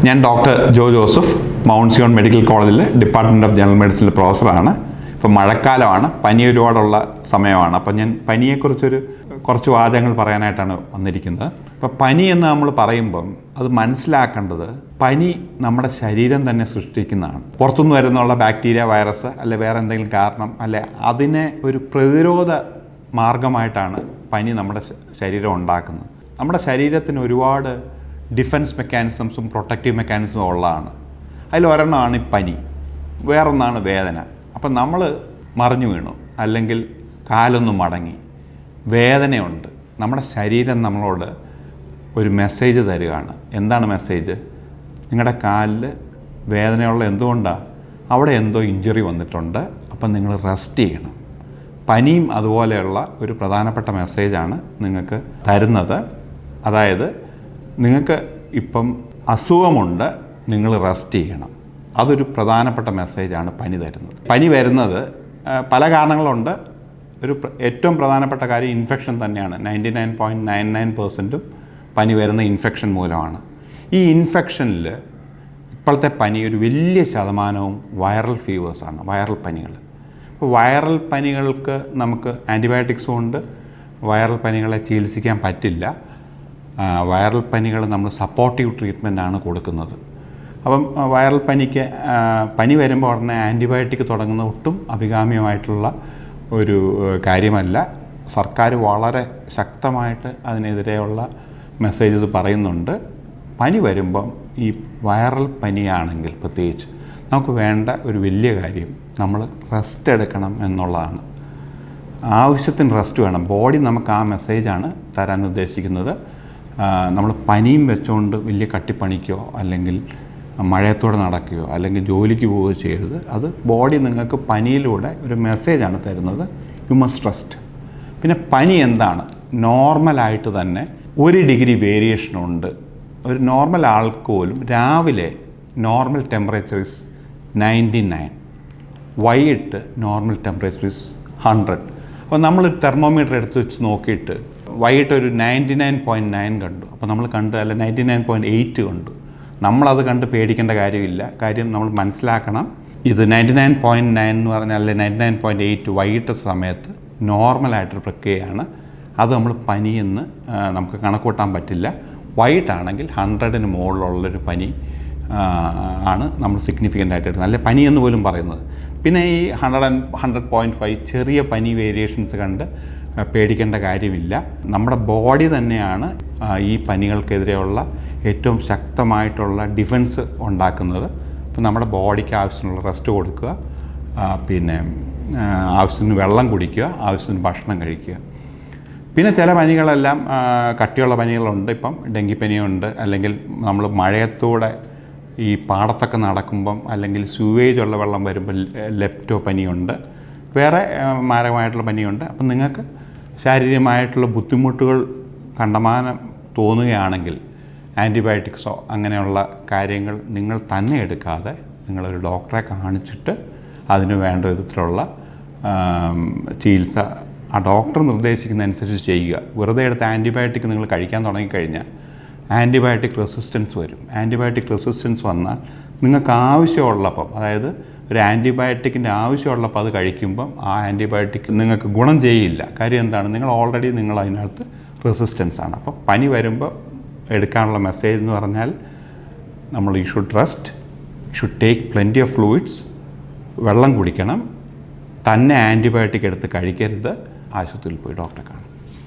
ഞാൻ ഡോക്ടർ ജോ Joseph, mount Zion medical കോളേജിൽ department of general മെഡിസിനിൽ പ്രൊഫസറാണ്. ഇപ്പോൾ മഴക്കാലമാണ്, പനി ഒരുപാടുള്ള സമയമാണ്. അപ്പോൾ ഞാൻ കുറച്ച് വാചകങ്ങൾ പറയാനായിട്ടാണ് വന്നിരിക്കുന്നത്. അപ്പോൾ പനി എന്ന് നമ്മൾ പറയുമ്പം അത് മനസ്സിലാക്കേണ്ടത് പനി നമ്മുടെ ശരീരം തന്നെ സൃഷ്ടിക്കുന്നതാണ്. പുറത്തുനിന്ന് വരുന്നുള്ള ബാക്ടീരിയ, വൈറസ് അല്ലെ വേറെ എന്തെങ്കിലും കാരണം അല്ലെ അതിനെ ഒരു പ്രതിരോധ മാർഗമായിട്ടാണ് പനി നമ്മുടെ ശരീരം ഉണ്ടാക്കുന്നത്. നമ്മുടെ ശരീരത്തിന് ഒരുപാട് ഡിഫൻസ് മെക്കാനിസംസും പ്രൊട്ടക്റ്റീവ് മെക്കാനിസവും ഉള്ളതാണ്. അതിലൊരെണ്ണമാണ് ഈ പനി, വേറൊന്നാണ് വേദന. അപ്പം നമ്മൾ മറിഞ്ഞു വീണു അല്ലെങ്കിൽ കാലൊന്നും മടങ്ങി, വേദനയുണ്ട്, നമ്മുടെ ശരീരം നമ്മളോട് ഒരു മെസ്സേജ് തരികയാണ്. എന്താണ് മെസ്സേജ്? നിങ്ങളുടെ കാലിൽ വേദനയുള്ള എന്തുകൊണ്ടാണ്? അവിടെ എന്തോ ഇഞ്ചുറി വന്നിട്ടുണ്ട്, അപ്പം നിങ്ങൾ റെസ്റ്റ് ചെയ്യണം. പനിയും അതുപോലെയുള്ള ഒരു പ്രധാനപ്പെട്ട മെസ്സേജാണ് നിങ്ങൾക്ക് തരുന്നത്. അതായത് നിങ്ങൾക്ക് ഇപ്പം അസുഖമുണ്ട്, നിങ്ങൾ റെസ്റ്റ് ചെയ്യണം. അതൊരു പ്രധാനപ്പെട്ട മെസ്സേജാണ് പനി തരുന്നത്. പനി വരുന്നത് പല കാരണങ്ങളുണ്ട്. ഏറ്റവും പ്രധാനപ്പെട്ട കാര്യം ഇൻഫെക്ഷൻ തന്നെയാണ്. 99.99% പനി വരുന്ന ഇൻഫെക്ഷൻ മൂലമാണ്. ഈ ഇൻഫെക്ഷനിൽ ഇപ്പോഴത്തെ പനി ഒരു വലിയ ശതമാനവും വൈറൽ ഫീവേഴ്സാണ്, വൈറൽ പനികൾ. അപ്പോൾ വൈറൽ പനികൾക്ക് നമുക്ക് ആൻറ്റിബയോട്ടിക്സും ഉണ്ട്. വൈറൽ പനികളെ ചികിത്സിക്കാൻ പറ്റില്ല. വൈറൽ പനികൾ നമ്മൾ സപ്പോർട്ടീവ് ട്രീറ്റ്മെൻറ്റാണ് കൊടുക്കുന്നത്. അപ്പം വൈറൽ പനിക്ക് പനി വരുമ്പോൾ ഉടനെ ആൻറ്റിബയോട്ടിക് തുടങ്ങുന്ന ഒട്ടും അഭികാമ്യമായിട്ടുള്ള ഒരു കാര്യമല്ല. സർക്കാർ വളരെ ശക്തമായിട്ട് അതിനെതിരെയുള്ള മെസ്സേജസ് പറയുന്നുണ്ട്. പനി വരുമ്പം ഈ വൈറൽ പനിയാണെങ്കിൽ പ്രത്യേകിച്ച് നമുക്ക് വേണ്ട ഒരു വലിയ കാര്യം നമ്മൾ റെസ്റ്റ് എടുക്കണം എന്നുള്ളതാണ്. ആവശ്യത്തിന് റെസ്റ്റ് വേണം. ബോഡി നമുക്ക് ആ മെസ്സേജാണ് തരാൻ ഉദ്ദേശിക്കുന്നത്. നമ്മൾ പനിയും വെച്ചുകൊണ്ട് വലിയ കട്ടിപ്പണിക്കോ അല്ലെങ്കിൽ മഴയത്തോടെ നടക്കുകയോ അല്ലെങ്കിൽ ജോലിക്ക് പോവുകയോ ചെയ്യരുത്. അത് ബോഡി നിങ്ങൾക്ക് പനിയിലൂടെ ഒരു മെസ്സേജാണ് തരുന്നത്, യു മസ്റ്റ് റെസ്റ്റ്. പിന്നെ പനി എന്താണ്? നോർമലായിട്ട് തന്നെ 1 ഡിഗ്രി വേരിയേഷനുണ്ട്. ഒരു നോർമൽ ആൾക്ക് പോലും രാവിലെ നോർമൽ ടെമ്പറേച്ചർ ഇസ് 99, വൈകിട്ട് നോർമൽ ടെമ്പറേച്ചർ ഇസ് 100. അപ്പോൾ നമ്മൾ തെർമോമീറ്റർ എടുത്ത് വെച്ച് നോക്കിയിട്ട് വൈകിട്ട് ഒരു 99.9 കണ്ടു. അപ്പോൾ നമ്മൾ കണ്ടു അല്ല 99.8 കണ്ടു. നമ്മളത് കണ്ട് പേടിക്കേണ്ട കാര്യമില്ല. കാര്യം നമ്മൾ മനസ്സിലാക്കണം, ഇത് 99.9 എന്ന് പറഞ്ഞാൽ അല്ലെ 99.8 വൈകിട്ട് സമയത്ത് നോർമലായിട്ടൊരു പ്രക്രിയയാണ്. അത് നമ്മൾ പനിയെന്ന് നമുക്ക് കണക്കൂട്ടാൻ പറ്റില്ല. വൈകിട്ടാണെങ്കിൽ 100ന് മുകളിലുള്ളൊരു പനി ആണ് നമ്മൾ സിഗ്നിഫിക്കൻ്റ് ആയിട്ട് എടുക്കുന്നത്, അല്ലെ പനി എന്ന് പോലും പറയുന്നത്. പിന്നെ ഈ 100.5 ചെറിയ പനി വേരിയേഷൻസ് കണ്ട് പേടിക്കേണ്ട കാര്യമില്ല. നമ്മുടെ ബോഡി തന്നെയാണ് ഈ പനികൾക്കെതിരെയുള്ള ഏറ്റവും ശക്തമായിട്ടുള്ള ഡിഫൻസ് ഉണ്ടാക്കുന്നത്. അപ്പോൾ നമ്മുടെ ബോഡിക്ക് ആവശ്യത്തിനുള്ള റെസ്റ്റ് കൊടുക്കുക, പിന്നെ ആവശ്യത്തിന് വെള്ളം കുടിക്കുക, ആവശ്യത്തിന് ഭക്ഷണം കഴിക്കുക. പിന്നെ ചില പനികളെല്ലാം കട്ടിയുള്ള പനികളുണ്ട്. ഇപ്പം ഡെങ്കിപ്പനിയുണ്ട്, അല്ലെങ്കിൽ നമ്മൾ മഴയത്തൂടെ ഈ പാടത്തൊക്കെ നടക്കുമ്പം അല്ലെങ്കിൽ സ്യൂവേജ് ഉള്ള വെള്ളം വരുമ്പോൾ ലെപ്റ്റോ പനിയുണ്ട്, വേറെ മാരകമായിട്ടുള്ള പനിയുണ്ട്. അപ്പം നിങ്ങൾക്ക് ശാരീരികമായിട്ടുള്ള ബുദ്ധിമുട്ടുകൾ കണ്ടമാനം തോന്നുകയാണെങ്കിൽ ആൻറ്റിബയോട്ടിക്സോ അങ്ങനെയുള്ള കാര്യങ്ങൾ നിങ്ങൾ തന്നെ എടുക്കാതെ നിങ്ങളൊരു ഡോക്ടറെ കാണിച്ചിട്ട് അതിന് വേണ്ട വിധത്തിലുള്ള ചികിത്സ ആ ഡോക്ടർ നിർദ്ദേശിക്കുന്നതനുസരിച്ച് ചെയ്യുക. വെറുതെ എടുത്ത് ആൻറ്റിബയോട്ടിക് നിങ്ങൾ കഴിക്കാൻ തുടങ്ങിക്കഴിഞ്ഞാൽ ആൻറ്റിബയോട്ടിക് റെസിസ്റ്റൻസ് വരും. ആൻറ്റിബയോട്ടിക് റെസിസ്റ്റൻസ് വന്നാൽ നിങ്ങൾക്ക് ആവശ്യമുള്ളപ്പം, അതായത് ഒരു ആൻറ്റിബയോട്ടിക്കിൻ്റെ ആവശ്യമുള്ളപ്പോൾ അത് കഴിക്കുമ്പം ആ ആൻറ്റിബയോട്ടിക് നിങ്ങൾക്ക് ഗുണം ചെയ്യില്ല. കാര്യം എന്താണ്? നിങ്ങൾ അതിനകത്ത് റെസിസ്റ്റൻസ് ആണ്. അപ്പോൾ പനി വരുമ്പോൾ എടുക്കാനുള്ള മെസ്സേജ് എന്ന് പറഞ്ഞാൽ നമ്മൾ you should rest, should take plenty of fluids, വെള്ളം കുടിക്കണം, തന്നെ ആൻറ്റിബയോട്ടിക് എടുത്ത് കഴിക്കരുത്, ആശുപത്രിയിൽ പോയി ഡോക്ടറെ കാണും.